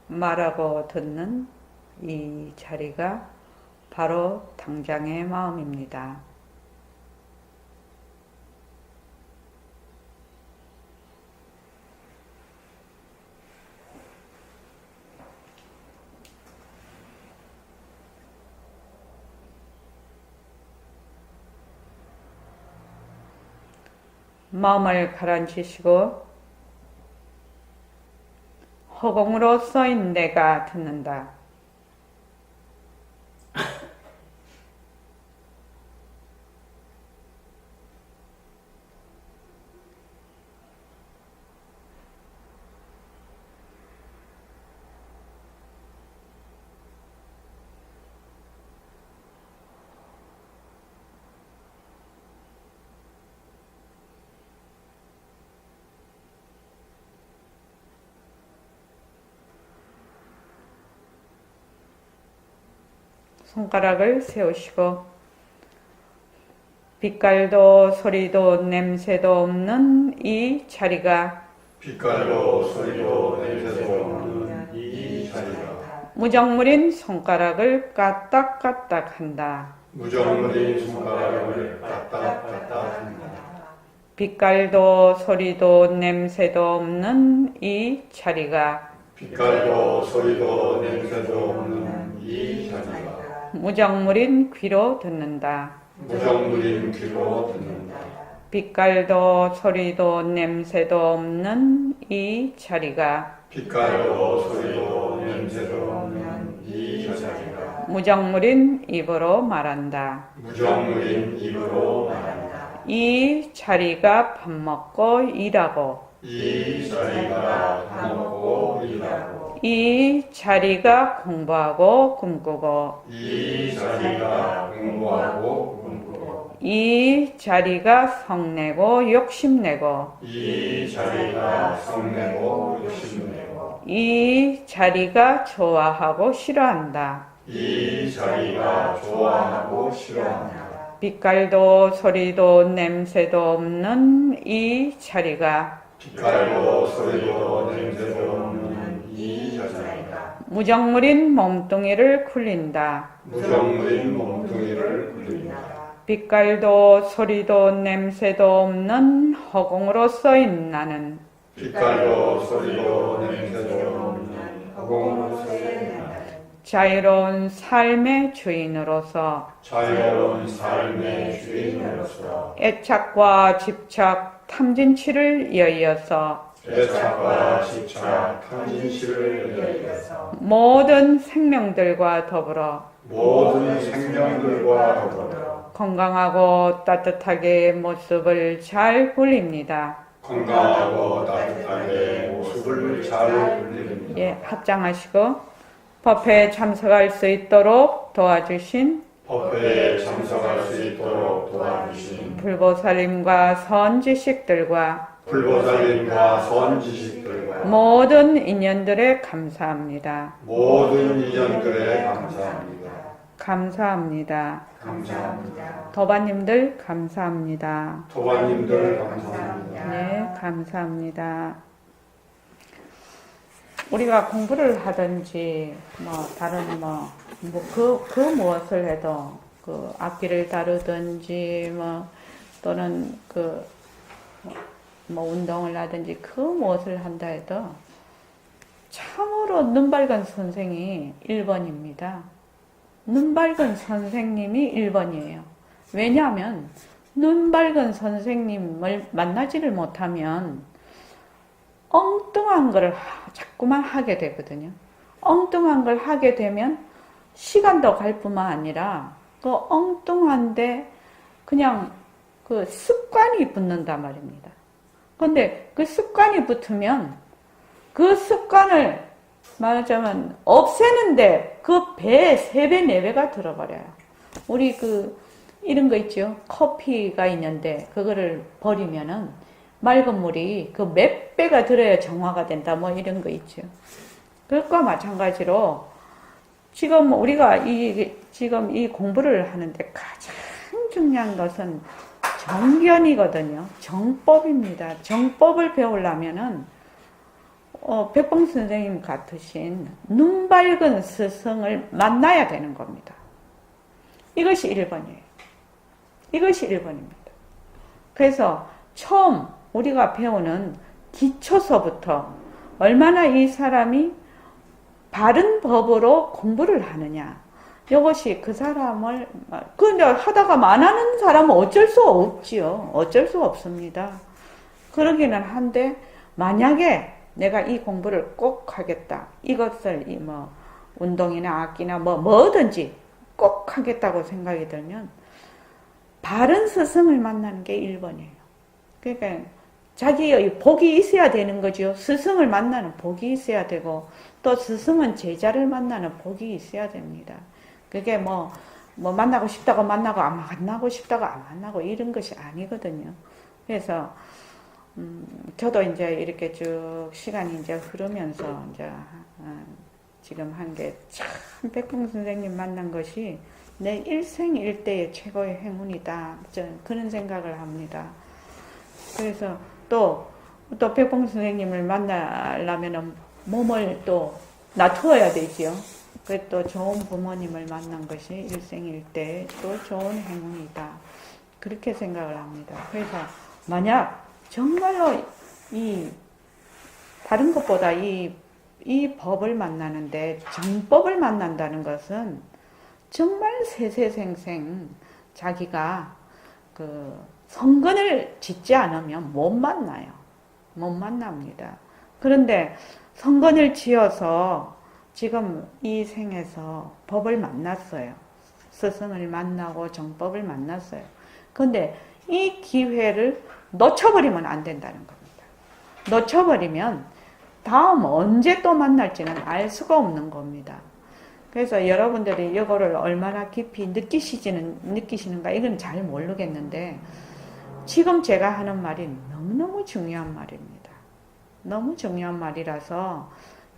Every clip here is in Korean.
말하고 듣는 이 자리가 바로 당장의 마음입니다. 마음을 가라앉히시고 허공으로 써인 내가 듣는다. 손가락을 세우시고 빛깔도 소리도 냄새도 없는 이 자리가 빛깔도 소리도 냄새도 없는 이 자리가 무정물인 손가락을 까딱까딱 한다. 무정물인 손가락을 까딱까딱 한다. 빛깔도 소리도 냄새도 없는 이 자리가 빛깔도 소리도 냄새도 없는 이 자리가 무정물인 귀로 듣는다. 무정물인 귀로 듣는다. 빛깔도 소리도 냄새도 없는 이 자리가 빛깔도 소리도 냄새도 없는 이 자리가 무정물인 입으로 말한다. 무정물인 입으로 말한다. 이 자리가 밥 먹고 일하고 이 자리가 밥 먹고 일하고 이 자리가 공부하고 꿈꾸고 이 자리가 공부하고 꿈꾸고 이 자리가 성내고 욕심내고 이 자리가 성내고 욕심내고 이 자리가 좋아하고 싫어한다. 이 자리가 좋아하고 싫어한다. 빛깔도 소리도 냄새도 없는 이 자리가 빛깔도 소리도 냄새도 없는 이 자리가 무정물인 몸뚱이를 굴린다. 무정물인 몸뚱이를 굴린다. 빛깔도 소리도 냄새도 없는 허공으로 써인 나는 빛깔도 소리도 냄새도 없는 허공으로 쓰인 나는 자유로운 삶의 주인으로서 자유로운 삶의 주인으로서 애착과 집착, 탐진치를 이어서 애착과 집착, 탐진치를 이어서 모든 생명들과 더불어 모든 생명들과 더불어 건강하고 따뜻하게 모습을 잘 굴립니다. 건강하고 따뜻하게 모습을 잘 굴립니다. 예, 합장하시고 법회에 참석할 수 있도록 도와주신 법회에 참석할 수 있도록 도와주신 불보살님과 선지식들과 불보살님과 선지식들과 모든 인연들에 감사합니다. 모든 인연들에 감사합니다. 감사합니다. 감사합니다. 도바님들 감사합니다. 도반님들 감사합니다. 네, 감사합니다. 우리가 공부를 하든지 다른 그 무엇을 해도 그 악기를 다루든지 또는 운동을 하든지 그 무엇을 한다 해도 참으로 눈밝은 선생이 1번입니다. 눈밝은 선생님이 1번이에요. 왜냐하면 눈밝은 선생님을 만나지를 못하면 엉뚱한 걸 자꾸만 하게 되거든요. 엉뚱한 걸 하게 되면 시간도 갈 뿐만 아니라 그 엉뚱한데 그냥 그 습관이 붙는단 말입니다. 그런데 그 습관이 붙으면 그 습관을 말하자면 없애는데 그 배, 3배, 4배가 들어버려요. 우리 이런 거 있죠. 커피가 있는데 그거를 버리면은 맑은 물이 그 몇 배가 들어야 정화가 된다. 이런 거 있죠. 그것과 마찬가지로 지금 우리가 지금 이 공부를 하는데 가장 중요한 것은 정견이거든요. 정법입니다. 정법을 배우려면은 백봉 선생님 같으신 눈 밝은 스승을 만나야 되는 겁니다. 이것이 1번이에요. 이것이 1번입니다. 그래서 처음 우리가 배우는 기초서부터 얼마나 이 사람이 바른 법으로 공부를 하느냐. 이것이 그 사람을, 근데 하다가 만하는 사람은 어쩔 수 없지요. 어쩔 수 없습니다. 그러기는 한데, 만약에 내가 이 공부를 꼭 하겠다. 이것을 운동이나 악기나 뭐든지 꼭 하겠다고 생각이 들면, 바른 스승을 만나는 게 1번이에요. 그러니까, 자기의 복이 있어야 되는 거죠. 스승을 만나는 복이 있어야 되고, 또 스승은 제자를 만나는 복이 있어야 됩니다. 그게 만나고 싶다고 만나고, 안 만나고 싶다고 안 만나고, 이런 것이 아니거든요. 그래서, 저도 이제 이렇게 쭉 시간이 이제 흐르면서, 이제, 지금 한 게 참, 백봉 선생님 만난 것이 내 일생일대의 최고의 행운이다. 저는 그런 생각을 합니다. 그래서 또 백봉 선생님을 만나려면 몸을 또 낮추어야 되지요. 그래서 또 좋은 부모님을 만난 것이 일생일대 또 좋은 행운이다. 그렇게 생각을 합니다. 그래서 만약 정말로 다른 것보다 이 법을 만나는데 정법을 만난다는 것은 정말 세세생생 자기가 성근을 짓지 않으면 못 만나요. 못 만납니다. 그런데 성근을 지어서 지금 이 생에서 법을 만났어요. 스승을 만나고 정법을 만났어요. 그런데 이 기회를 놓쳐버리면 안 된다는 겁니다. 놓쳐버리면 다음 언제 또 만날지는 알 수가 없는 겁니다. 그래서 여러분들이 이거를 얼마나 깊이 느끼시는가 이건 잘 모르겠는데 지금 제가 하는 말이 너무너무 중요한 말입니다. 너무 중요한 말이라서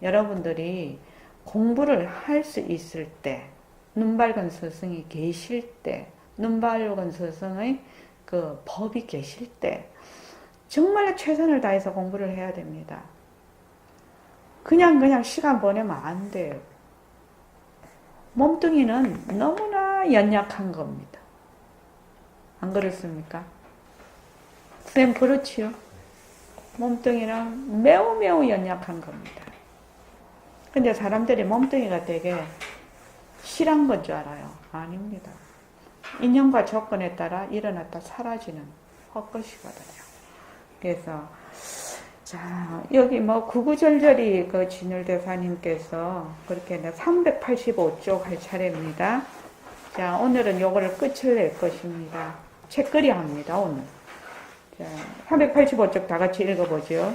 여러분들이 공부를 할 수 있을 때, 눈 밝은 스승이 계실 때, 눈 밝은 스승의 그 법이 계실 때 정말 최선을 다해서 공부를 해야 됩니다. 그냥 시간 보내면 안 돼요. 몸뚱이는 너무나 연약한 겁니다. 안 그렇습니까? 쌤 그렇지요? 몸뚱이는 매우 연약한 겁니다. 근데 사람들이 몸뚱이가 되게 실한 건 줄 알아요. 아닙니다. 인연과 조건에 따라 일어났다 사라지는 헛것이거든요. 그래서 자 여기 구구절절히 그 진울대사님께서 그렇게 385쪽 할 차례입니다. 자 오늘은 요거를 끝을 낼 것입니다. 책거리 합니다 오늘. 자 385쪽 다 같이 읽어보죠.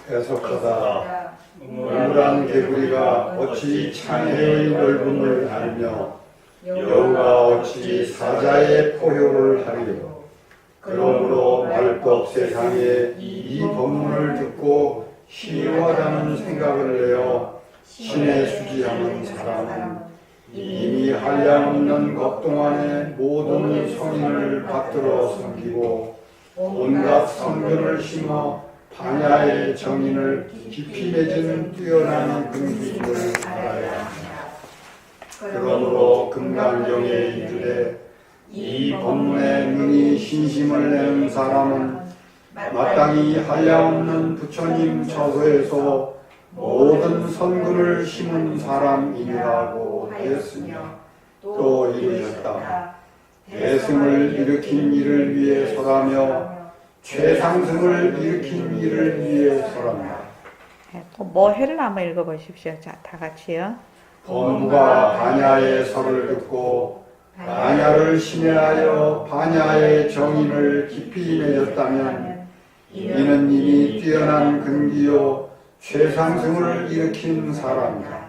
애석하다. 우물한 개구리가 어찌 창해의 넓음을 알며 여우가 어찌 사자의 포효를 하리요. 그러므로 말법 세상에 이 법문을 듣고 희화하다는 생각을 내어 신에 수지하는 사람은 이미 한량없는 것 동안에 모든 성인을 받들어 섬기고 온갖 성견을 심어 반야의 정인을 깊이 맺은 뛰어난 근기를 알아야 합니다. 그러므로 금강경에 이르되 이 법문에 능히 신심을 내는 사람은 마땅히 한량없는 부처님 처소에서 모든 선근을 심은 사람이라고 하였으며 또 이르셨다. 대승을 일으킨 이를 위해 설하며 최상승을 일으킨 이를 위해 설한다. 또 뭐해를 한번 읽어보십시오. 자, 다 같이요. 범부가 반야의 설을 듣고 반야를 신뢰하여 반야의 정인을 깊이 맺었다면 이는 이미 뛰어난 근기요 최상승을 일으킨 사람이다.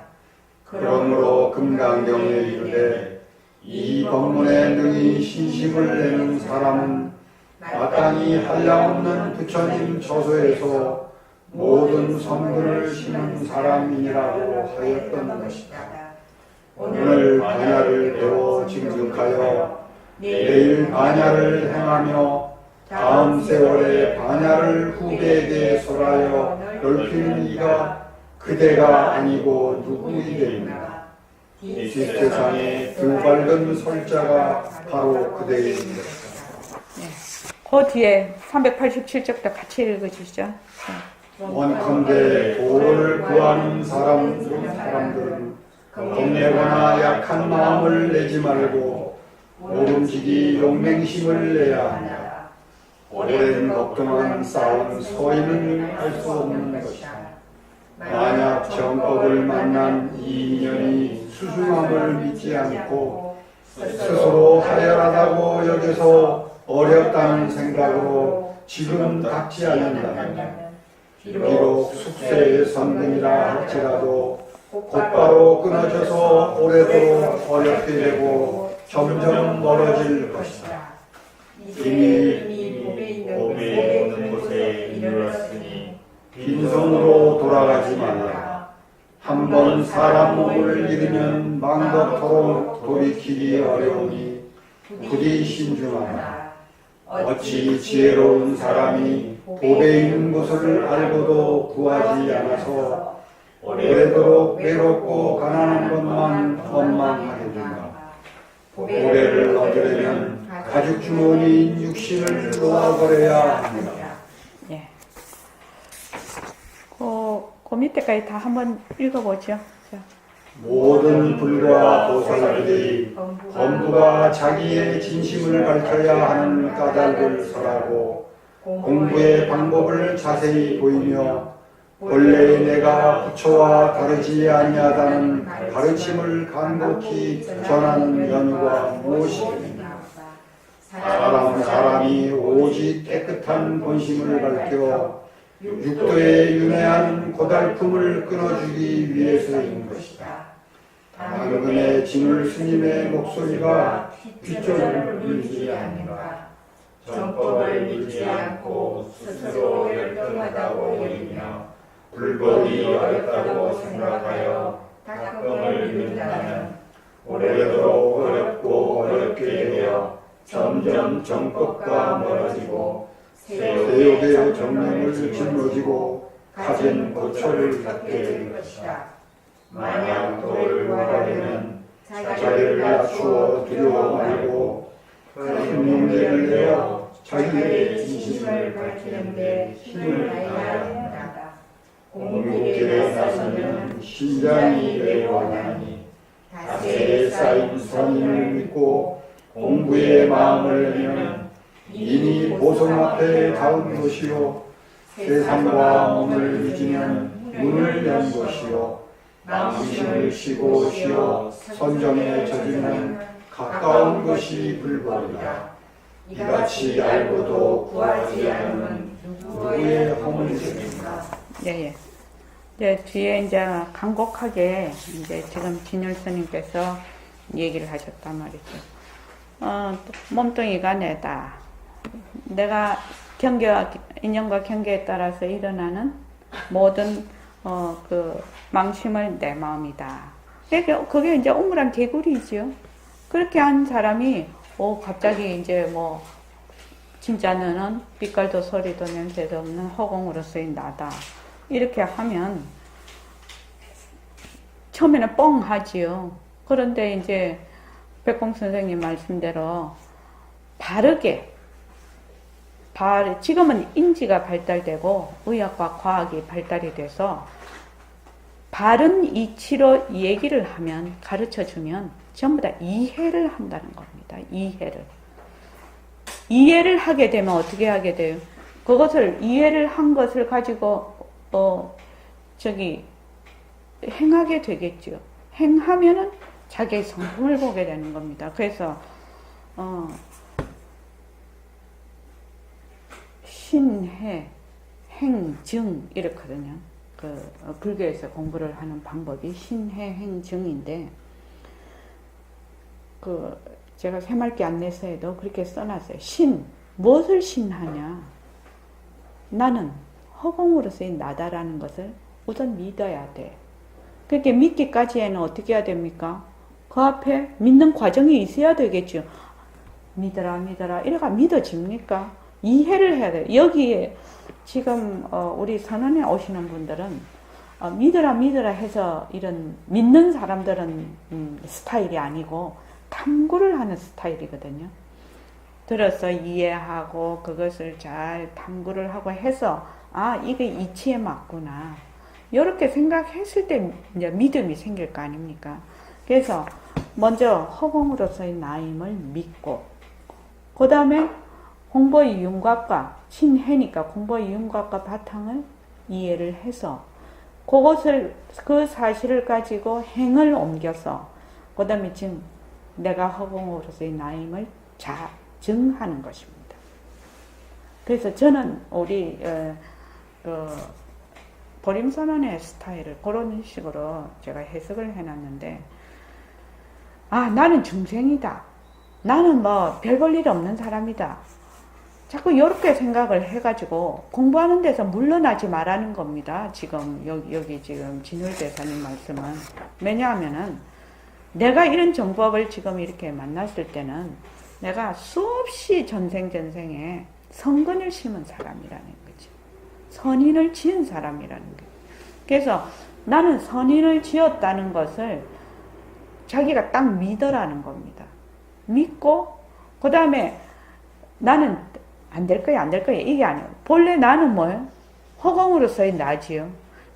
그러므로 금강경에 이르되 이 법문에 능히 신심을 내는 사람은 마땅히 한량없는 부처님 처소에서 모든 선근을 심은 사람이라고 하였던 것이다. 오늘 반야를 배워 증득하여 내일 반야를 행하며 다음 세월에 반야를 후배에게 설하여 넓히는 이가 그대가 아니고 누구이겠는가. 뒷세상에 두 밝은 설자가 바로 그대인 것이다. 그 뒤에 387쪽도 같이 읽어주시죠. 원컨대 도를 구하는 사람들은 겁내거나 약한 마음을 내지 말고 모름지기 용맹심을 내야 한다. 오랜 걱정한 싸움 소리는 알 수 없는 것이다. 만약 정법을 만난 이 인연이 수승함을 믿지 않고 스스로 하열하다고 여겨서 어렵다는 생각으로 지금 닥지 않는다면 비록 숙세의 선근이라 할지라도 곧바로 끊어져서 오래도록 어렵게 되고 점점 멀어질 것이다. 이미 봄에 오는 곳에 이르렀으니 빈손으로 돌아가지 말라. 한번 사람 몸을 잃으면 망각토록 돌이키기 어려우니 부디 신중하라. 어찌 지혜로운 사람이 보배 있는 곳을 알고도 구하지 않아서 오래도록 외롭고 가난한 것만 원망하겠는가. 보배를 얻으려면 가죽 주머니인 육신을 놓아버려야 합니다. 예. 그 밑에까지 다 한번 읽어보죠. 자. 모든 불과 보살들이 범부가 자기의 진심을 밝혀야 하는 까닭을 설하고 공부의 방법을 자세히 보이며 본래 내가 부처와 다르지 아니하다는 가르침을 간곡히 전하는 연유가 무엇이겠느냐. 사람이 오직 깨끗한 본심을 밝혀 육도에 윤회한 고달픔을 끊어주기 위해서인 것이다. 당근의 진울 스님의 목소리가 귓줄을 울지 않는가. 정법을 믿지 않고 스스로 열등하다고 여기며 불법이 어렵다고 생각하여 닭금을 믿는다면 오래도록 어렵고 어렵게 되어 점점 정법과 멀어지고 세욕의 정령을 짊어지고 가진 고초를 갖게 될 것이다. 만약 도를 구하려면 자기를 낮추어 두려워 말고 큰 용기를 내어 자기의 진심을 밝히는 데 힘을 다해야 한다. 공부길에 나서면 심장이 외로워하니 다세에 쌓인 선인을 믿고 공부에 마음을 내면 이미 보성 앞에 닿은 것이요 세상과 몸을 믿으면 문을 연 것이요 남심을 쉬고 쉬어 선정에 젖으면 가까운 것이 불법이다. 이같이 알고도 구하지 않으면 누구의 허물이겠는가. 예. 이제 뒤에 이제 간곡하게 이제 지금 진율 스님께서 얘기를 하셨단 말이죠. 몸뚱이가 내다. 내가 인연과 경계에 따라서 일어나는 모든 그 망심을 내 마음이다. 그러니까 그게 이제 우물한 개구리죠. 그렇게 한 사람이 갑자기 이제 뭐 진짜 너는 빛깔도 소리도 냄새도 없는 허공으로서의 나다. 이렇게 하면 처음에는 뻥하지요. 그런데 이제 백공 선생님 말씀대로 바르게 지금은 인지가 발달되고 의학과 과학이 발달이 돼서 바른 이치로 얘기를 하면 가르쳐주면 전부 다 이해를 한다는 겁니다. 이해를 하게 되면 어떻게 하게 돼요? 그것을 이해를 한 것을 가지고 행하게 되겠죠. 행하면은 자기의 성품을 보게 되는 겁니다. 그래서 신해, 행증 이렇거든요. 불교에서 공부를 하는 방법이 신해, 행증인데 제가 새말기 안내서에도 그렇게 써놨어요. 무엇을 신하냐? 나는 허공으로서의 나다라는 것을 우선 믿어야 돼. 그렇게 믿기까지에는 어떻게 해야 됩니까? 그 앞에 믿는 과정이 있어야 되겠죠. 믿어라 이래가 믿어집니까? 이해를 해야 돼요. 여기에 지금 우리 선언에 오시는 분들은 믿으라 해서 이런 믿는 사람들은 스타일이 아니고 탐구를 하는 스타일이거든요. 들어서 이해하고 그것을 잘 탐구를 하고 해서 이게 이치에 맞구나. 이렇게 생각했을 때 이제 믿음이 생길 거 아닙니까? 그래서 먼저 허공으로서의 나임을 믿고, 그 다음에 공보의 윤곽과 신해니까 공보의 윤곽과 바탕을 이해를 해서 그 사실을 가지고 행을 옮겨서 그 다음에 지금 내가 허공으로서의 나임을 증하는 것입니다. 그래서 저는 우리 보림선언의 스타일을 그런 식으로 제가 해석을 해놨는데, 나는 중생이다. 나는 뭐 별 볼 일 없는 사람이다. 자꾸 이렇게 생각을 해가지고 공부하는 데서 물러나지 말라는 겁니다. 지금 여기 지금 진울대사님 말씀은. 왜냐하면은 내가 이런 정법을 지금 이렇게 만났을 때는 내가 수없이 전생에 성근을 심은 사람이라는 거지. 선인을 지은 사람이라는 거지. 그래서 나는 선인을 지었다는 것을 자기가 딱 믿으라는 겁니다. 믿고 그 다음에 나는 안 될 거야 이게 아니에요. 본래 나는 뭐예요? 허공으로서의 나지요.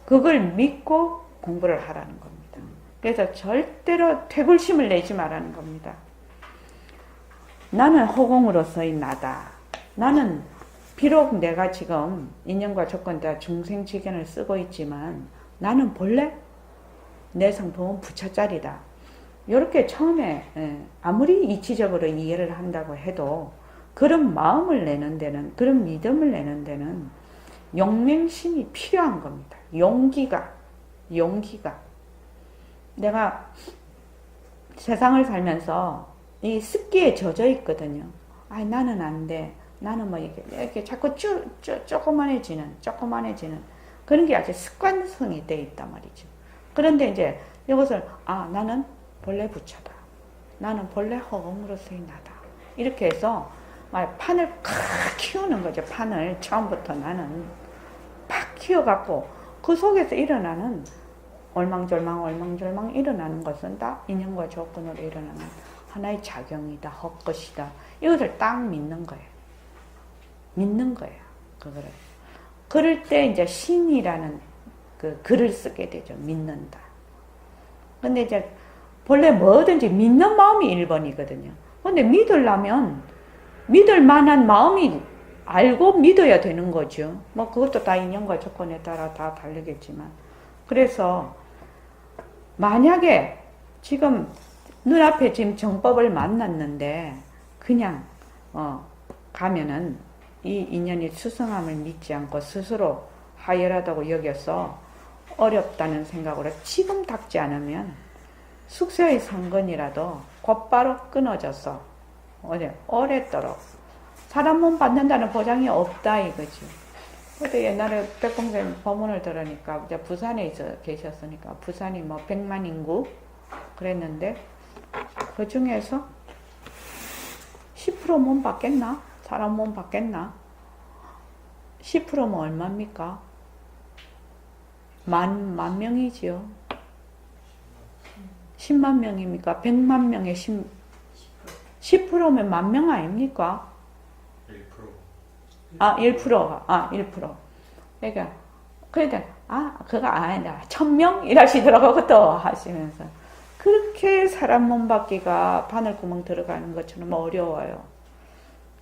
그걸 믿고 공부를 하라는 겁니다. 그래서 절대로 퇴굴심을 내지 말라는 겁니다. 나는 허공으로서의 나다. 나는 비록 내가 지금 인연과 조건 다 중생지견을 쓰고 있지만 나는 본래 내 성품은 부처짜리다. 이렇게 처음에 아무리 이치적으로 이해를 한다고 해도 그런 마음을 내는 데는, 그런 믿음을 내는 데는 용맹심이 필요한 겁니다. 용기가. 내가 세상을 살면서 이 습기에 젖어 있거든요. 나는 안 돼. 나는 뭐 이렇게 자꾸 조그만해지는 그런 게 아주 습관성이 돼 있단 말이죠. 그런데 이제 이것을 나는 본래 부처다. 나는 본래 허공으로서의 나다. 이렇게 해서 판을 팍 키우는 거죠. 판을 처음부터 나는 팍 키워갖고 그 속에서 일어나는 얼망졸망 일어나는 것은 다 인연과 조건으로 일어나는 하나의 작용이다, 헛것이다. 이것을 딱 믿는 거예요. 그거를. 그럴 때 이제 신이라는 그 글을 쓰게 되죠. 믿는다. 근데 이제 본래 뭐든지 믿는 마음이 1번이거든요. 근데 믿으려면 믿을 만한 마음이 알고 믿어야 되는 거죠. 뭐 그것도 다 인연과 조건에 따라 다 다르겠지만. 그래서 만약에 지금 눈앞에 지금 정법을 만났는데 그냥 가면은 이 인연이 수성함을 믿지 않고 스스로 하열하다고 여겨서 어렵다는 생각으로 지금 닦지 않으면 숙세의 성건이라도 곧바로 끊어져서 오래도록 사람 몸 받는다는 보장이 없다 이거지. 그때 옛날에 백봉생 법문을 들으니까 이제 부산에 계셨으니까 부산이 뭐 100만 인구 그랬는데 그 중에서 10% 몸 받겠나? 사람 몸 받겠나? 10%면 얼마입니까? 만 명이지요. 10만 명입니까? 100만 명에 10%면 10,000명 아닙니까? 1%. 1%. 그러니까, 그거 아니다. 1,000명? 이러시더라고, 그것도 하시면서. 그렇게 사람 몸 받기가 바늘구멍 들어가는 것처럼 어려워요.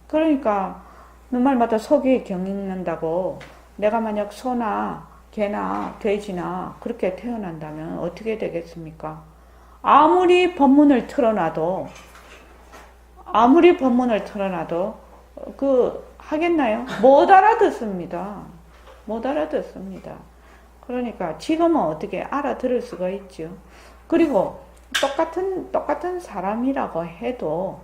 그러니까, 눈말마다 속이 경익는다고 내가 만약 소나 개나 돼지나 그렇게 태어난다면 어떻게 되겠습니까? 아무리 법문을 틀어놔도 하겠나요? 못 알아듣습니다. 그러니까 지금은 어떻게 알아들을 수가 있죠. 그리고 똑같은 사람이라고 해도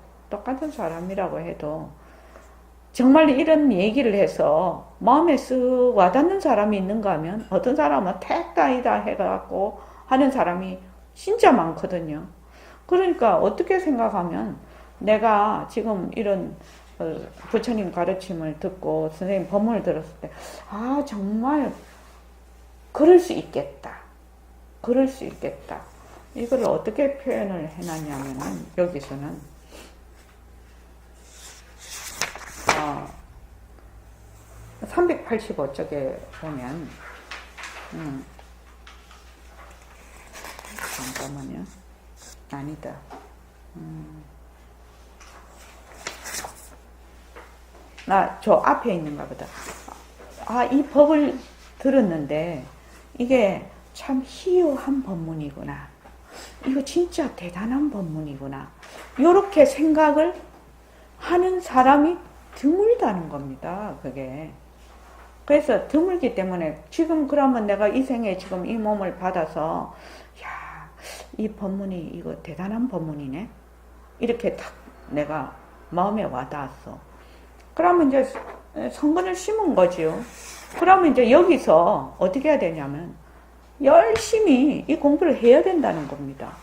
정말 이런 얘기를 해서 마음에 쓱 와닿는 사람이 있는가 하면 어떤 사람은 택다이다 해갖고 하는 사람이 진짜 많거든요. 그러니까 어떻게 생각하면 내가 지금 이런 부처님 가르침을 듣고 선생님 법문을 들었을 때, 아, 정말 그럴 수 있겠다. 그럴 수 있겠다. 이걸 어떻게 표현을 해놨냐면은, 여기서는, 385쪽에 보면, 잠깐만요. 아니다. 저 앞에 있는가 보다. 이 법을 들었는데, 이게 참 희유한 법문이구나. 이거 진짜 대단한 법문이구나. 이렇게 생각을 하는 사람이 드물다는 겁니다. 그게. 그래서 드물기 때문에 지금 그러면 내가 이 생에 지금 이 몸을 받아서 야, 이 법문이 이거 대단한 법문이네. 이렇게 딱 내가 마음에 와닿았어. 그러면 이제 성근을 심은 거지요. 그러면 이제 여기서 어떻게 해야 되냐면 열심히 이 공부를 해야 된다는 겁니다.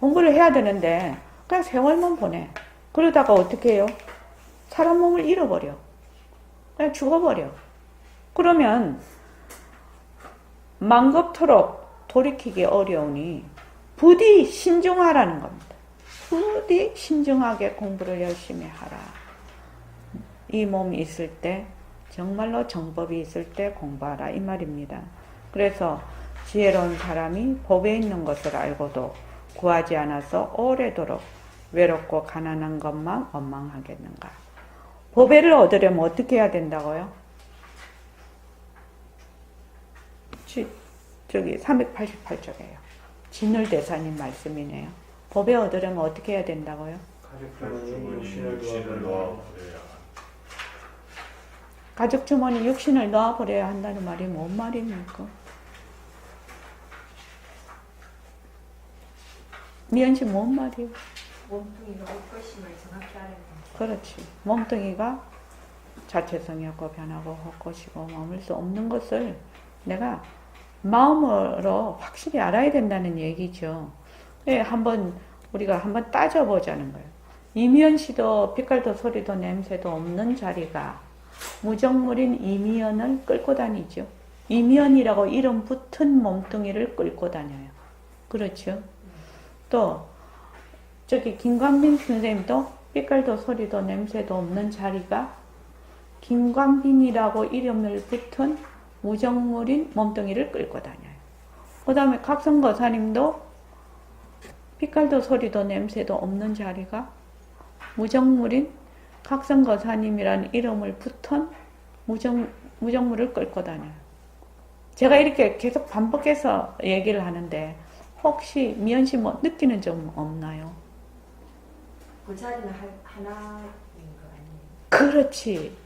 공부를 해야 되는데 그냥 세월만 보내. 그러다가 어떻게 해요? 사람 몸을 잃어버려. 그냥 죽어버려. 그러면 망겁토록 돌이키기 어려우니 부디 신중하라는 겁니다. 부디 신중하게 공부를 열심히 하라. 이 몸이 있을 때 정말로 정법이 있을 때 공부하라 이 말입니다. 그래서 지혜로운 사람이 법에 있는 것을 알고도 구하지 않아서 오래도록 외롭고 가난한 것만 원망하겠는가. 법회를 얻으려면 어떻게 해야 된다고요? 저기 388쪽에요. 진울대사님 말씀이네요. 법회 얻으려면 어떻게 해야 된다고요? 육신을 놓아버려야 가죽 주머니 육신을 놓아버려야 한다는 말이 뭔 말입니까? 미연씨 뭔 말이에요? 몸뚱이가 헛것임을 정확히 알아야 된다. 그렇지. 몸뚱이가 자체성이 없고 변하고 헛것이고 머물 수 없는 것을 내가 마음으로 확실히 알아야 된다는 얘기죠. 예, 우리가 한번 따져보자는 거예요. 이미연 씨도 빛깔도 소리도 냄새도 없는 자리가 무정물인 이미연을 끌고 다니죠. 이미연이라고 이름 붙은 몸뚱이를 끌고 다녀요. 그렇죠? 또 저기 김광빈 선생님도 빛깔도 소리도 냄새도 없는 자리가 김광빈이라고 이름을 붙은 무정물인 몸뚱이를 끌고 다녀요. 그 다음에 각성거사님도 빛깔도 소리도 냄새도 없는 자리가 무정물인 각성거사님이라는 이름을 붙은 무정물을 끌고 다녀요. 제가 이렇게 계속 반복해서 얘기를 하는데 혹시 미연씨 뭐 느끼는 점 없나요? 그 자리는 하나인 거 아니에요? 그렇지.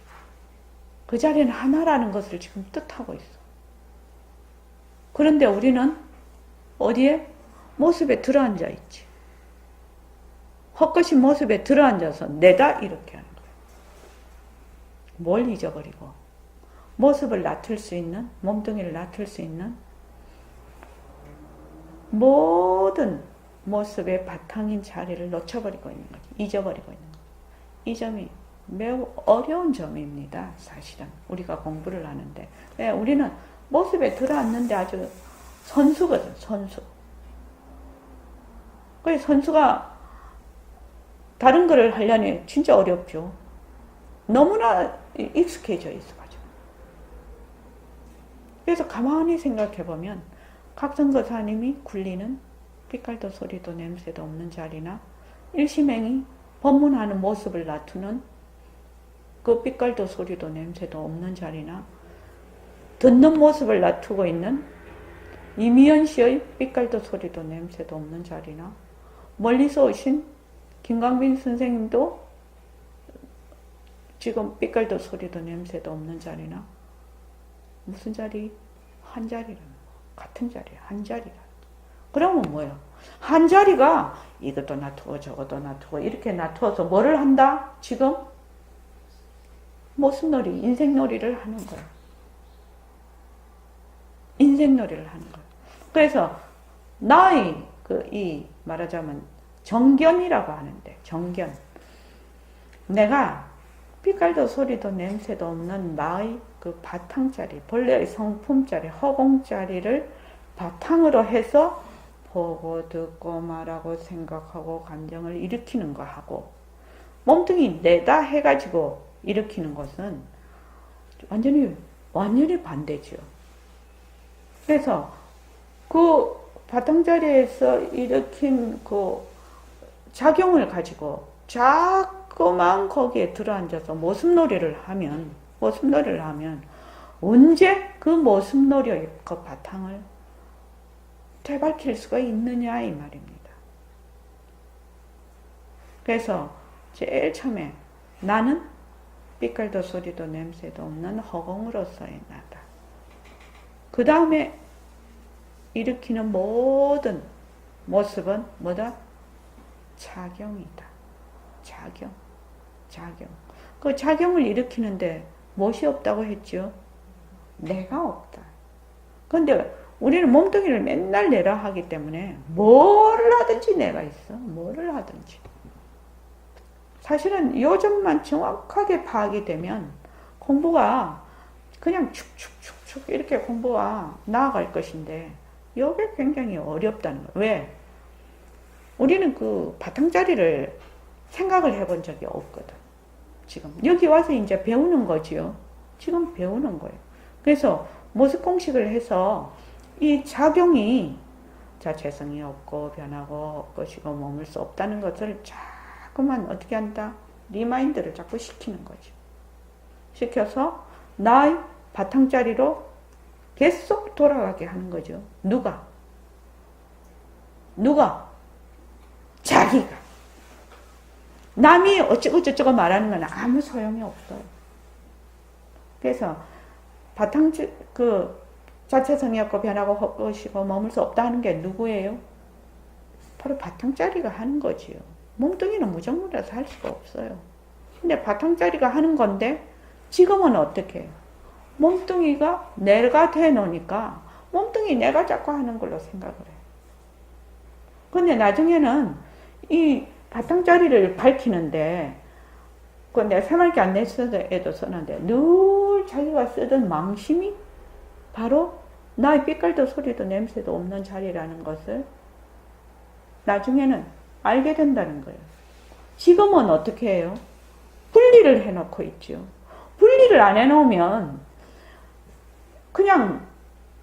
그 자리는 하나라는 것을 지금 뜻하고 있어. 그런데 우리는 어디에? 모습에 들어앉아 있지. 헛것이 모습에 들어앉아서 내다 이렇게 하는 거예요. 뭘 잊어버리고 모습을 낮출 수 있는, 몸뚱이를 낮출 수 있는 모든 모습의 바탕인 자리를 놓쳐버리고 있는 거지. 잊어버리고 있는 거지. 이 점이 매우 어려운 점입니다. 사실은 우리가 공부를 하는데 우리는 모습에 들어앉는데 아주 선수거든. 선수. 그래서 선수가 다른 거를 하려니 진짜 어렵죠. 너무나 익숙해져 있어가지고. 그래서 가만히 생각해보면 각성거사님이 굴리는 빛깔도 소리도 냄새도 없는 자리나 일심행이 법문하는 모습을 놔두는 그 빛깔도 소리도 냄새도 없는 자리나 듣는 모습을 놔두고 있는 이미연 씨의 빛깔도 소리도 냄새도 없는 자리나 멀리서 오신 김광빈 선생님도 지금 빛깔도 소리도 냄새도 없는 자리나 무슨 자리? 한 자리라는 거. 같은 자리야. 한 자리라. 그러면 뭐예요? 한 자리가 이것도 놔두고 저것도 놔두고 이렇게 놔두어서 뭐를 한다? 지금 모습놀이, 인생놀이를 하는 거예요. 인생놀이를 하는 거예요. 그래서 나의 말하자면 정견이라고 하는데 정견. 내가 빛깔도 소리도 냄새도 없는 나의 그 바탕자리, 본래의 성품자리, 허공자리를 바탕으로 해서 보고 듣고 말하고 생각하고 감정을 일으키는 거하고 몸뚱이 내다 해가지고 일으키는 것은 완전히 반대죠. 그래서 그 바탕자리에서 일으킨 그 작용을 가지고 자꾸만 거기에 들어앉아서 모습놀이를 하면 언제 그 모습놀이의 그 바탕을 되밟힐 수가 있느냐 이 말입니다. 그래서 제일 처음에 나는 빛깔도 소리도 냄새도 없는 허공으로서의 나다. 그 다음에 일으키는 모든 모습은 뭐다? 작용이다. 작용. 그 작용을 일으키는데 무엇이 없다고 했죠? 내가 없다. 그런데 우리는 몸뚱이를 맨날 내라 하기 때문에 뭘 하든지 내가 있어. 뭐를 하든지. 사실은 요점만 정확하게 파악이 되면 공부가 그냥 축축축축 이렇게 공부가 나아갈 것인데 이게 굉장히 어렵다는 거예요. 왜? 우리는 그 바탕자리를 생각을 해본 적이 없거든. 지금 여기 와서 이제 배우는 거지요. 지금 배우는 거예요. 그래서 모습 공식을 해서 이 작용이 자체성이 없고 변하고 것이고 머물 수 없다는 것을 자꾸만 어떻게 한다? 리마인드를 자꾸 시키는 거죠. 시켜서 나의 바탕자리로 계속 돌아가게 하는 거죠. 누가? 자기가. 남이 어쩌고저쩌고 말하는 건 아무 소용이 없어요. 그래서 자체성이 없고 변하고 것이고 머물 수 없다는 게 누구예요? 바로 바탕자리가 하는 거지요. 몸뚱이는 무정물이라서 할 수가 없어요. 근데 바탕자리가 하는 건데 지금은 어떻게 해요? 몸뚱이가 내가 돼놓으니까 몸뚱이 내가 자꾸 하는 걸로 생각을 해요. 근데 나중에는 이 바탕자리를 밝히는데 그 내가 새mar게 안 냈어도 썼는데 늘 자기가 쓰던 망심이 바로 나의 빛깔도 소리도 냄새도 없는 자리라는 것을 나중에는 알게 된다는 거예요. 지금은 어떻게 해요? 분리를 해놓고 있죠. 분리를 안 해놓으면 그냥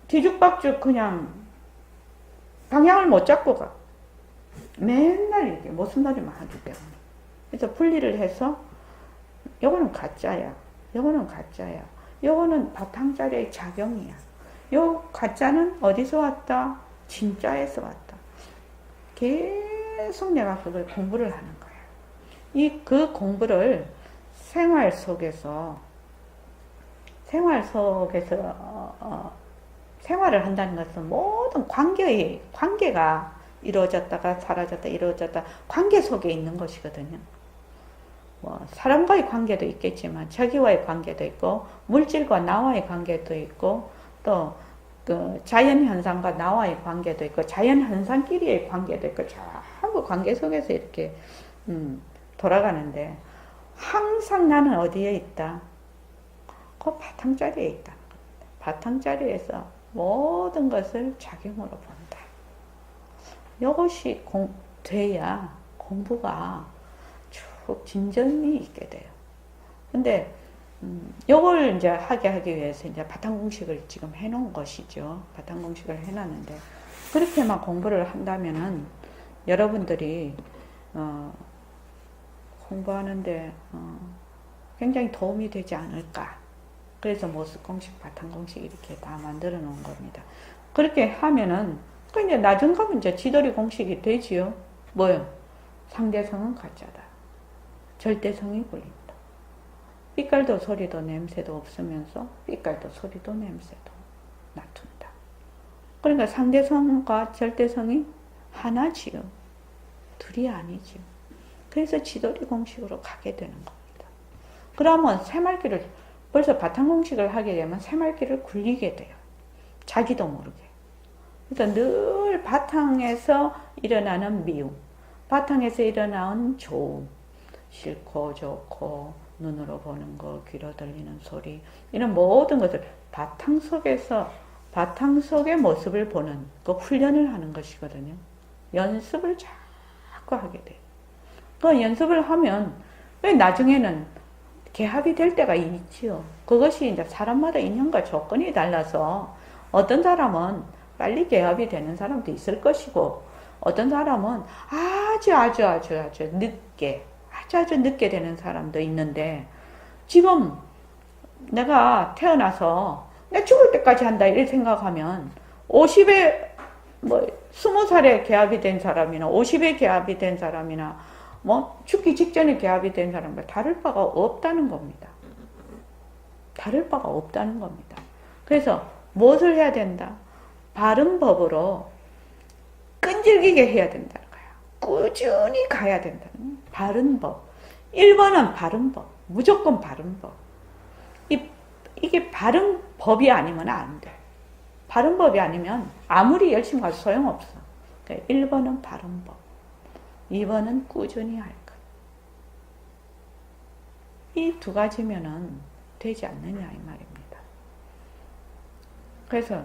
뒤죽박죽 그냥 방향을 못 잡고 가. 맨날 이렇게 모습놀이만 하기 때문에. 그래서 분리를 해서 요거는 가짜야. 요거는 가짜야. 요거는 바탕자리의 작용이야. 요 가짜는 어디서 왔다? 진짜에서 왔다. 계속 내가 그걸 공부를 하는 거야. 그 공부를 생활 속에서 생활을 한다는 것은 모든 관계가 이루어졌다가 사라졌다 이루어졌다 관계 속에 있는 것이거든요. 뭐 사람과의 관계도 있겠지만 자기와의 관계도 있고 물질과 나와의 관계도 있고 또 그 자연 현상과 나와의 관계도 있고 자연 현상끼리의 관계도 있고 전부 관계 속에서 이렇게 돌아가는데 항상 나는 어디에 있다? 그 바탕자리에 있다는 겁니다. 바탕자리에서 모든 것을 작용으로 본다. 이것이 돼야 공부가 쭉 진전이 있게 돼요. 근데 요걸 이제 하기 위해서 이제 바탕공식을 지금 해놓은 것이죠. 바탕공식을 해놨는데 그렇게만 공부를 한다면은 여러분들이 공부하는데 굉장히 도움이 되지 않을까. 그래서 모습공식, 바탕공식 이렇게 다 만들어 놓은 겁니다. 그렇게 하면은 그 이제 나중 가면 이제 지도리 공식이 되지요. 뭐요? 상대성은 가짜다. 절대성이 불린다. 빛깔도 소리도 냄새도 없으면서 빛깔도 소리도 냄새도 놔둔다. 그러니까 상대성과 절대성이 하나지요. 둘이 아니지요. 그래서 지도리 공식으로 가게 되는 겁니다. 그러면 새말기를 벌써 바탕공식을 하게 되면 새말기를 굴리게 돼요. 자기도 모르게. 그래서 늘 바탕에서 일어나는 미움, 바탕에서 일어나는 좋음, 싫고 좋고 눈으로 보는 거, 귀로 들리는 소리, 이런 모든 것을 바탕 속의 모습을 보는 그 훈련을 하는 것이거든요. 연습을 자꾸 하게 돼요. 그 연습을 하면 왜 나중에는 개합이 될 때가 있지요. 그것이 이제 사람마다 인연과 조건이 달라서 어떤 사람은 빨리 개합이 되는 사람도 있을 것이고 어떤 사람은 아주 늦게 되는 사람도 있는데 지금 내가 태어나서 내가 죽을 때까지 한다 이렇게 생각하면 50에 20살에 개합이 된 사람이나 50에 개합이 된 사람이나 죽기 직전에 개합이 된 사람과 다를 바가 없다는 겁니다. 다를 바가 없다는 겁니다. 그래서 무엇을 해야 된다? 바른 법으로 끈질기게 해야 된다는 거야. 꾸준히 가야 된다는 바른 법. 1번은 바른 법. 무조건 바른 법. 이게 바른 법이 아니면 안 돼. 바른 법이 아니면 아무리 열심히 가도 소용없어. 그러니까 1번은 바른 법. 2번은 꾸준히 할 것. 이 두 가지면은 되지 않느냐 이 말입니다. 그래서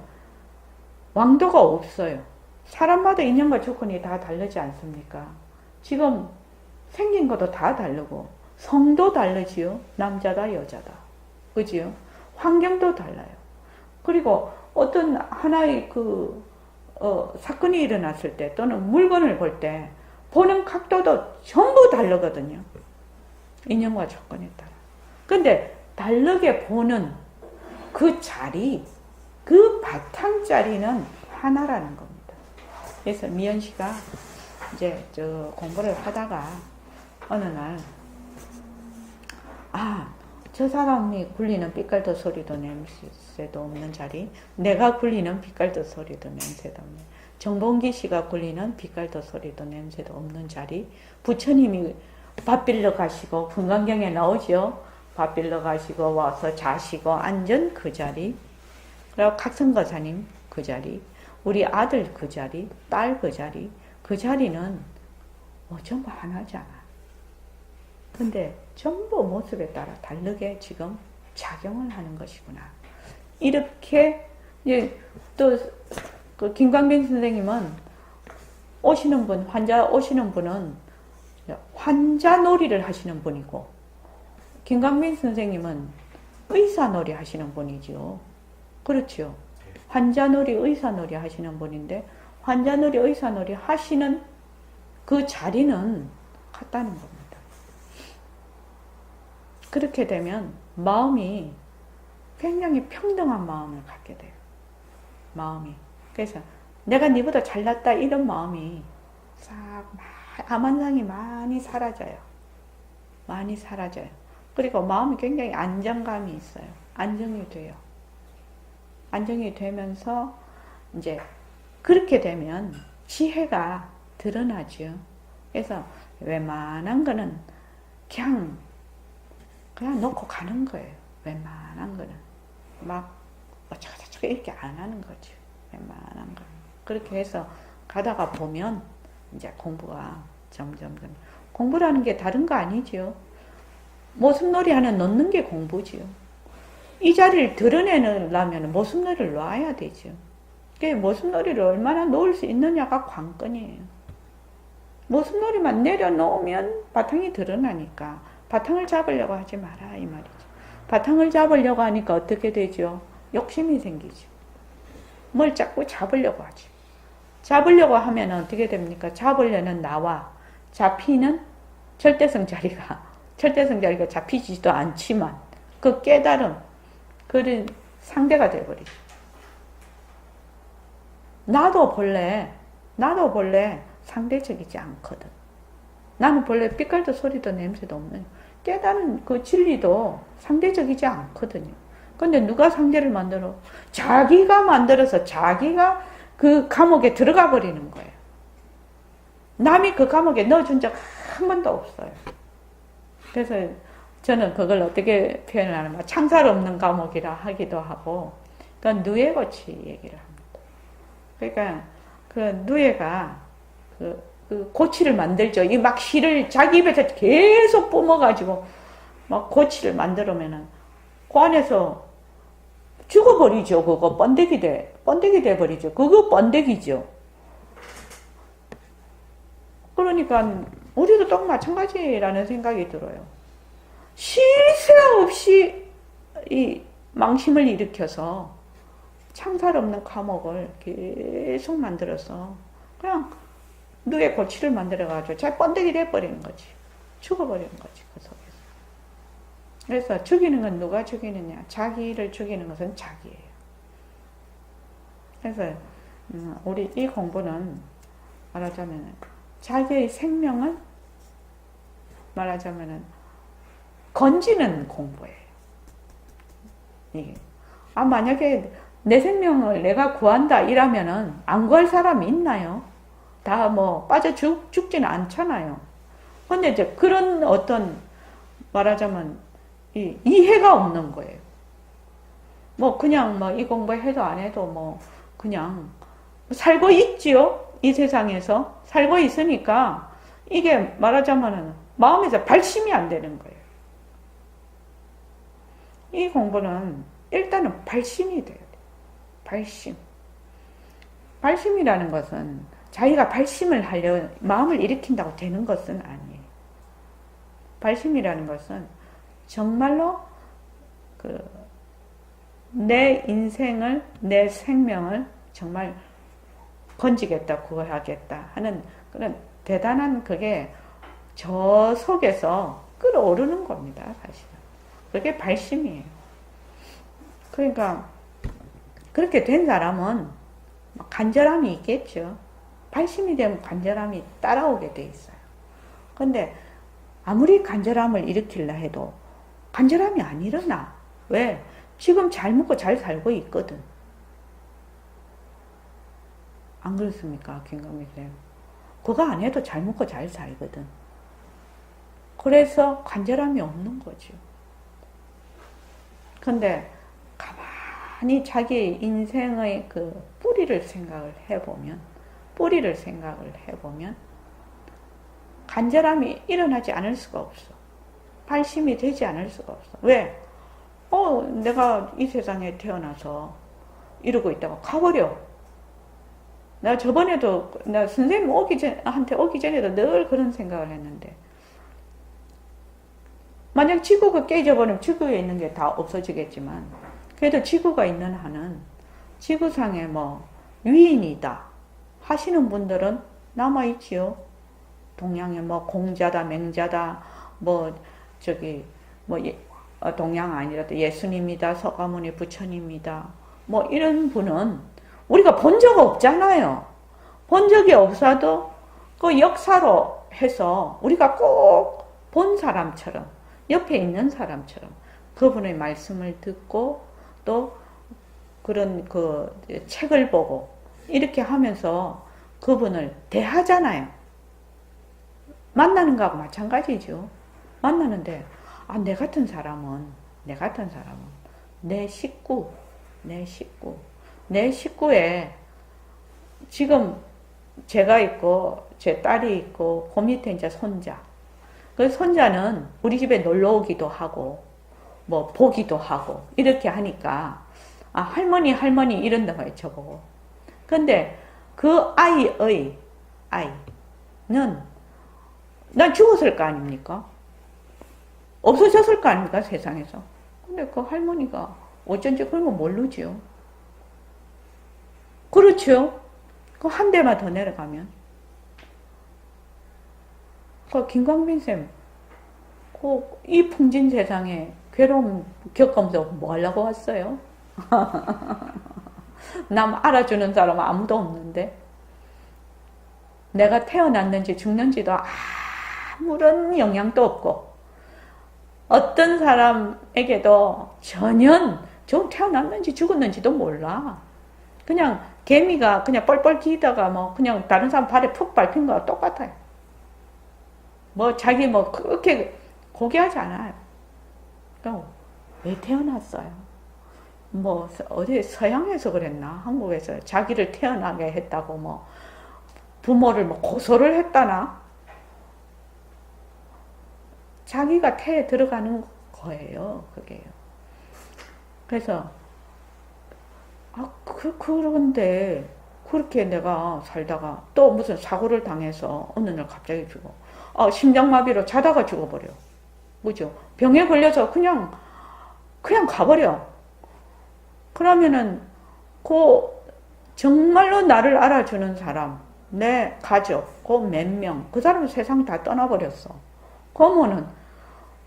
왕도가 없어요. 사람마다 인연과 조건이 다 다르지 않습니까? 지금 생긴 것도 다 다르고 성도 다르지요. 남자다 여자다. 그지요? 환경도 달라요. 그리고 어떤 하나의 사건이 일어났을 때 또는 물건을 볼 때 보는 각도도 전부 다르거든요. 인연과 조건에 따라. 근데 다르게 보는 그 자리, 그 바탕 자리는 하나라는 겁니다. 그래서 미연 씨가 이제 공부를 하다가 어느 날 저 사람이 굴리는 삐깔도 소리도 냄새도 없는 자리, 내가 굴리는 삐깔도 소리도 냄새도 없는, 정봉기 씨가 굴리는 삐깔도 소리도 냄새도 없는 자리, 부처님이 밥 빌러 가시고 금강경에 나오죠. 밥 빌러 가시고 와서 자시고 앉은 그 자리, 그리고 각성거사님 그 자리, 우리 아들 그 자리, 딸 그 자리, 그 자리는 전부 하나잖아. 근데 전부 모습에 따라 다르게 지금 작용을 하는 것이구나. 이렇게 이제 또 그 김광빈 선생님은 환자 오시는 분은 환자 놀이를 하시는 분이고, 김광빈 선생님은 의사 놀이 하시는 분이죠. 그렇죠. 환자 놀이, 의사 놀이 하시는 분인데, 환자 놀이, 의사 놀이 하시는 그 자리는 같다는 겁니다. 그렇게 되면 마음이 굉장히 평등한 마음을 갖게 돼요. 마음이. 그래서 내가 니보다 잘났다 이런 마음이 싹 암환상이 많이 사라져요. 많이 사라져요. 그리고 마음이 굉장히 안정감이 있어요. 안정이 돼요. 안정이 되면서 이제 그렇게 되면 지혜가 드러나죠. 그래서 웬만한 거는 그냥 놓고 가는 거예요. 웬만한 거는 막 어쩌고저쩌고 이렇게 안 하는 거죠. 웬만한 거. 그렇게 해서 가다가 보면 이제 공부가 점점 공부라는 게 다른 거 아니지요. 모습놀이 하나 놓는 게 공부지요. 이 자리를 드러내려면 모습놀이를 놔야 되죠. 그 모습놀이를 얼마나 놓을 수 있느냐가 관건이에요. 모습놀이만 내려놓으면 바탕이 드러나니까 바탕을 잡으려고 하지 마라 이 말이죠. 바탕을 잡으려고 하니까 어떻게 되죠? 욕심이 생기죠. 뭘 자꾸 잡으려고 하죠. 잡으려고 하면 어떻게 됩니까? 잡으려는 나와 잡히는 절대성 자리가 잡히지도 않지만 그 깨달음, 그런 상대가 되어버리죠. 나도 본래 상대적이지 않거든. 나는 본래 삐깔도 소리도 냄새도 없는 깨달은 그 진리도 상대적이지 않거든요. 근데 누가 상대를 만들어? 자기가 만들어서 자기가 그 감옥에 들어가 버리는 거예요. 남이 그 감옥에 넣어준 적 한 번도 없어요. 그래서 저는 그걸 어떻게 표현을 하냐면 창살 없는 감옥이라 하기도 하고, 그러니까 누에고치 얘기를 합니다. 그러니까 그 누에가 그 고치를 만들죠. 이 막 실을 자기 입에서 계속 뿜어가지고 막 고치를 만들면은 그 안에서 죽어버리죠. 그거 번데기 돼 버리죠. 그거 번데기죠. 그러니까 우리도 똑 마찬가지라는 생각이 들어요. 쉴 새 없이 이 망심을 일으켜서 창살 없는 감옥을 계속 만들어서 그냥 뇌에 고치를 만들어가지고 잘 번데기 돼버리는 거지. 죽어버리는 거지, 그 속에서. 그래서 죽이는 건 누가 죽이느냐? 자기를 죽이는 것은 자기예요. 그래서 우리 이 공부는 말하자면 자기의 생명을 말하자면 건지는 공부예요. 이게. 만약에 내 생명을 내가 구한다 이러면은 안 구할 사람이 있나요? 다 뭐 빠져 죽지는 않잖아요. 근데 이제 그런 어떤 말하자면 이해가 없는 거예요. 뭐 그냥 뭐 이 공부해도 안 해도 뭐 그냥 살고 있지요. 이 세상에서 살고 있으니까 이게 말하자면은 마음에서 발심이 안 되는 거예요. 이 공부는 일단은 발심이 돼야 돼요. 발심. 발심이라는 것은 자기가 발심을 하려 마음을 일으킨다고 되는 것은 아니에요. 발심이라는 것은 정말로 내 인생을, 내 생명을 정말 건지겠다, 구하겠다 하는 그런 대단한 그게 저 속에서 끌어오르는 겁니다, 사실은. 그게 발심이에요. 그러니까 그렇게 된 사람은 간절함이 있겠죠. 발심이 되면 간절함이 따라오게 돼 있어요. 근데 아무리 간절함을 일으키려 해도 간절함이 안 일어나. 왜? 지금 잘 먹고 잘 살고 있거든. 안 그렇습니까, 김광민 쌤? 그거 안 해도 잘 먹고 잘 살거든. 그래서 간절함이 없는 거죠. 근데 가만히 자기 인생의 그 뿌리를 생각을 해보면 간절함이 일어나지 않을 수가 없어. 발심이 되지 않을 수가 없어. 왜? 내가 이 세상에 태어나서 이러고 있다가 가버려. 나 저번에도, 나 선생님 한테 오기 전에도 늘 그런 생각을 했는데, 만약 지구가 깨져버리면 지구에 있는 게 다 없어지겠지만, 그래도 지구가 있는 한은 지구상에 뭐 유인이다 하시는 분들은 남아있지요. 동양에 뭐 공자다, 맹자다, 동양 아니라도 예수님이다, 서가모니 부처님이다. 뭐 이런 분은 우리가 본 적 없잖아요. 본 적이 없어도 그 역사로 해서 우리가 꼭 본 사람처럼, 옆에 있는 사람처럼 그분의 말씀을 듣고 또 그런 그 책을 보고 이렇게 하면서 그분을 대하잖아요. 만나는 거하고 마찬가지죠. 만나는데 내 같은 사람은 내 식구에 지금 제가 있고 제 딸이 있고 그 밑에 이제 손자. 그 손자는 우리 집에 놀러 오기도 하고 뭐 보기도 하고 이렇게 하니까 할머니 이런다고 저보고. 근데 그 아이는 난 죽었을 거 아닙니까? 없어졌을 거 아닙니까, 세상에서. 근데 그 할머니가 어쩐지 그런 거 모르죠. 그렇죠? 그 한 대만 더 내려가면. 그 김광민쌤, 이 풍진 세상에 괴로움 겪으면서 뭐 하려고 왔어요? 남 알아주는 사람 아무도 없는데. 내가 태어났는지 죽는지도 아무런 영향도 없고, 어떤 사람에게도 전혀 저 태어났는지 죽었는지도 몰라. 그냥 개미가 그냥 뻘뻘 기다가 뭐 그냥 다른 사람 발에 푹 밟힌 거와 똑같아요. 뭐 자기 뭐 그렇게 고귀하지 않아요. 그러니까 왜 태어났어요? 뭐 어디 서양에서 그랬나? 한국에서 자기를 태어나게 했다고 뭐 부모를 뭐 고소를 했다나? 자기가 태에 들어가는 거예요, 그게요. 그래서, 그런데, 그렇게 내가 살다가 또 무슨 사고를 당해서 어느 날 갑자기 죽어. 심장마비로 자다가 죽어버려. 그죠? 병에 걸려서 그냥 가버려. 그러면은, 정말로 나를 알아주는 사람, 내 가족, 몇 명, 그 사람은 세상 다 떠나버렸어. 그러면은,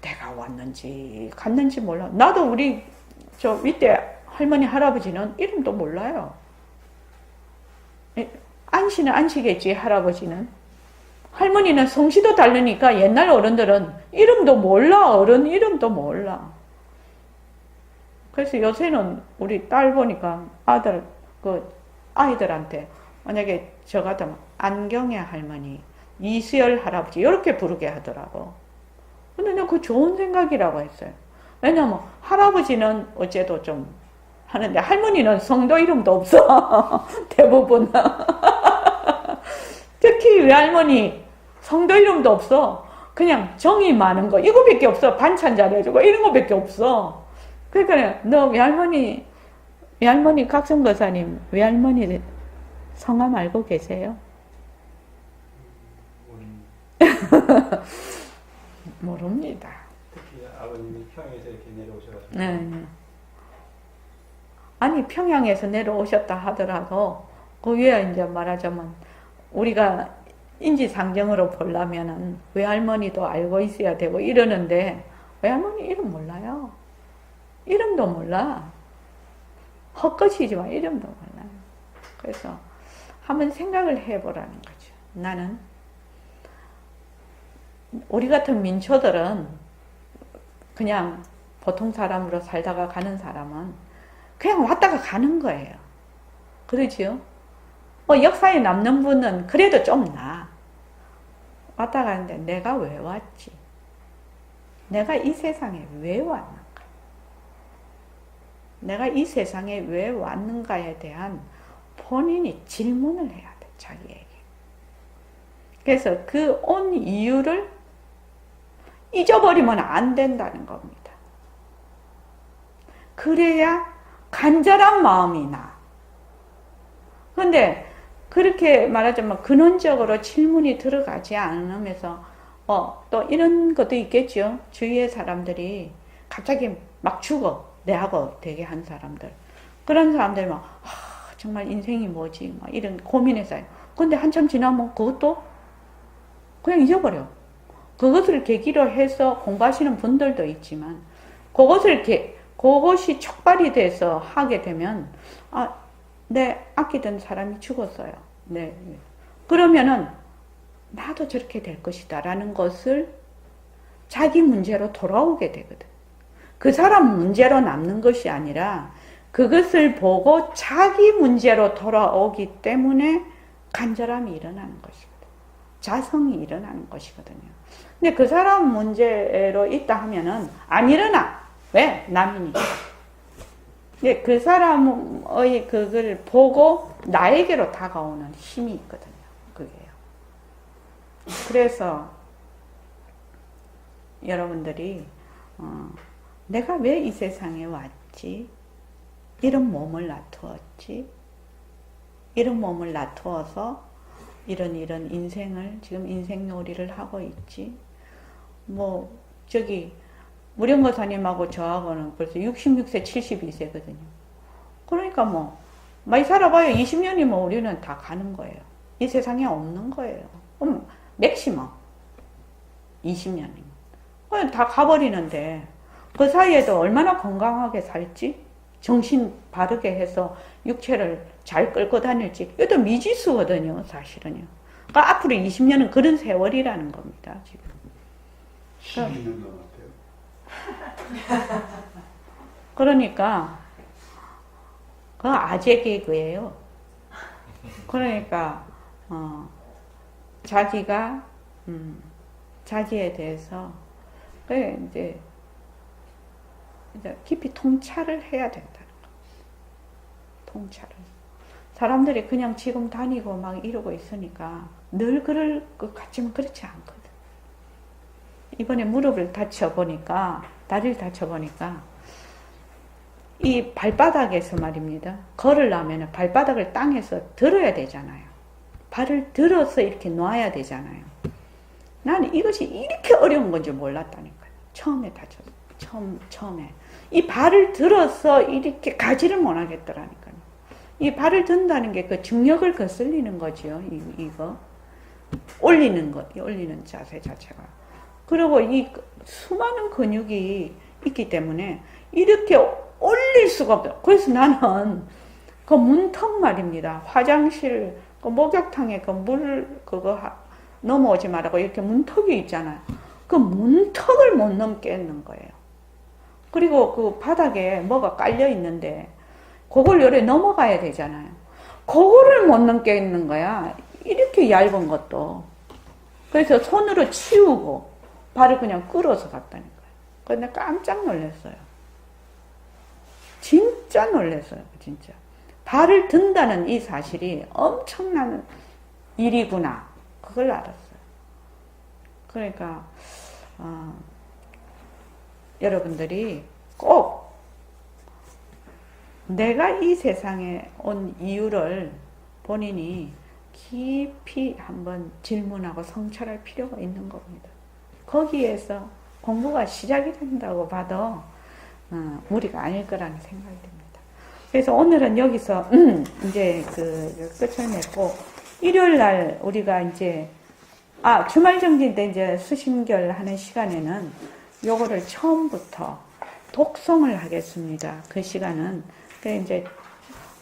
내가 왔는지, 갔는지 몰라. 나도 우리, 밑에 할머니, 할아버지는 이름도 몰라요. 안씨는 안씨겠지, 할아버지는. 할머니는 성씨도 다르니까 옛날 어른들은 이름도 몰라, 어른 이름도 몰라. 그래서 요새는 우리 딸 보니까 아이들한테 만약에 저 같으면 안경의 할머니, 이수열 할아버지 이렇게 부르게 하더라고. 근데 내가 그 좋은 생각이라고 했어요. 왜냐면 할아버지는 어째도 좀 하는데 할머니는 성도 이름도 없어. 대부분. 특히 외할머니 성도 이름도 없어. 그냥 정이 많은 거 이거밖에 없어. 반찬 잘해주고 이런 거밖에 없어. 그러니까 너 외할머니 각성도사님 외할머니 성함 알고 계세요? 모릅니다. 특히 아버님이 평양에서 이렇게 내려오셔가지고. 네. 아니 평양에서 내려오셨다 하더라도 그 위에 이제 말하자면 우리가 인지상정으로 보려면은 외할머니도 알고 있어야 되고 이러는데 외할머니 이름 몰라요. 이름도 몰라. 헛것이지만 이름도 몰라요. 그래서 한번 생각을 해보라는 거죠. 나는 우리 같은 민초들은 그냥 보통 사람으로 살다가 가는 사람은 그냥 왔다가 가는 거예요. 그러지요? 역사에 남는 분은 그래도 좀 나. 왔다 가는데 내가 왜 왔지? 내가 이 세상에 왜 왔는가? 내가 이 세상에 왜 왔는가에 대한 본인이 질문을 해야 돼, 자기에게. 그래서 그 온 이유를 잊어버리면 안 된다는 겁니다. 그래야 간절한 마음이 나. 그런데 그렇게 말하자면 근원적으로 질문이 들어가지 않으면서 또 이런 것도 있겠죠. 주위의 사람들이 갑자기 막 죽어. 내하고 되게 한 사람들. 그런 사람들이 막 정말 인생이 뭐지? 막 이런 고민해서 근데 한참 지나면 그것도 그냥 잊어버려. 그것을 계기로 해서 공부하시는 분들도 있지만 그것이 촉발이 돼서 하게 되면 내 아끼던 사람이 죽었어요. 네. 그러면은 나도 저렇게 될 것이다 라는 것을 자기 문제로 돌아오게 되거든. 그 사람 문제로 남는 것이 아니라 그것을 보고 자기 문제로 돌아오기 때문에 간절함이 일어나는 것이거든. 자성이 일어나는 것이거든요. 근데 그 사람 문제로 있다 하면은 안 일어나. 왜? 남이니까. 근데 그 사람의 그걸 보고 나에게로 다가오는 힘이 있거든요. 그게요. 그래서 여러분들이 내가 왜 이 세상에 왔지? 이런 몸을 놔두었지? 이런 몸을 놔두어서 이런 인생을 지금 인생놀이를 하고 있지? 무령거사님하고 저하고는 벌써 66세, 72세거든요. 그러니까 많이 살아봐요. 20년이면 우리는 다 가는 거예요. 이 세상에 없는 거예요. 맥시멈 20년이면 다 가버리는데 그 사이에도 얼마나 건강하게 살지? 정신 바르게 해서 육체를 잘 끌고 다닐지 이것도 미지수거든요. 사실은요. 그러니까 앞으로 20년은 그런 세월이라는 겁니다. 지금 12년 남았대요. 그러니까 그 아재 개그예요. 그러니까 자기가 자기에 대해서 이제 깊이 통찰을 해야 된다는 거. 통찰을. 사람들이 그냥 지금 다니고 막 이러고 있으니까 늘 그럴 것 같지만 그렇지 않거든. 이번에 무릎을 다쳐보니까, 다리를 다쳐보니까, 이 발바닥에서 말입니다. 걸으려면 발바닥을 땅에서 들어야 되잖아요. 발을 들어서 이렇게 놔야 되잖아요. 나는 이것이 이렇게 어려운 건지 몰랐다니까요. 처음에 다쳤어요. 처음에. 이 발을 들어서 이렇게 가지를 못 하겠더라니까요. 이 발을 든다는 게 그 중력을 거슬리는 거지요. 이거. 올리는 자세 자체가. 그리고 이 수많은 근육이 있기 때문에 이렇게 올릴 수가 없어요. 그래서 나는 그 문턱 말입니다. 화장실, 그 목욕탕에 그 물, 넘어오지 말라고 이렇게 문턱이 있잖아요. 그 문턱을 못 넘겠는 거예요. 그리고 그 바닥에 뭐가 깔려 있는데, 그걸 요래 넘어가야 되잖아요. 그거를 못 넘겠는 거야. 이렇게 얇은 것도. 그래서 손으로 치우고, 발을 그냥 끌어서 갔다니까요. 근데 깜짝 놀랐어요. 진짜 놀랐어요, 진짜. 발을 든다는 이 사실이 엄청난 일이구나. 그걸 알았어요. 그러니까, 여러분들이 꼭 내가 이 세상에 온 이유를 본인이 깊이 한번 질문하고 성찰할 필요가 있는 겁니다. 거기에서 공부가 시작이 된다고 봐도 무리가 아닐 거라는 생각이 듭니다. 그래서 오늘은 여기서 이제 끝을 맺고, 일요일 날 우리가 이제 주말 정기 때 이제 수심결 하는 시간에는 요거를 처음부터 독송을 하겠습니다. 그 시간은 이제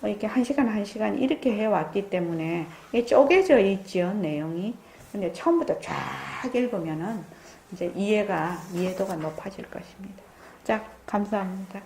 이렇게 한 시간 이렇게 해왔기 때문에 쪼개져 있지요, 내용이. 근데 처음부터 쫙 읽으면은 이제 이해도가 높아질 것입니다. 자, 감사합니다.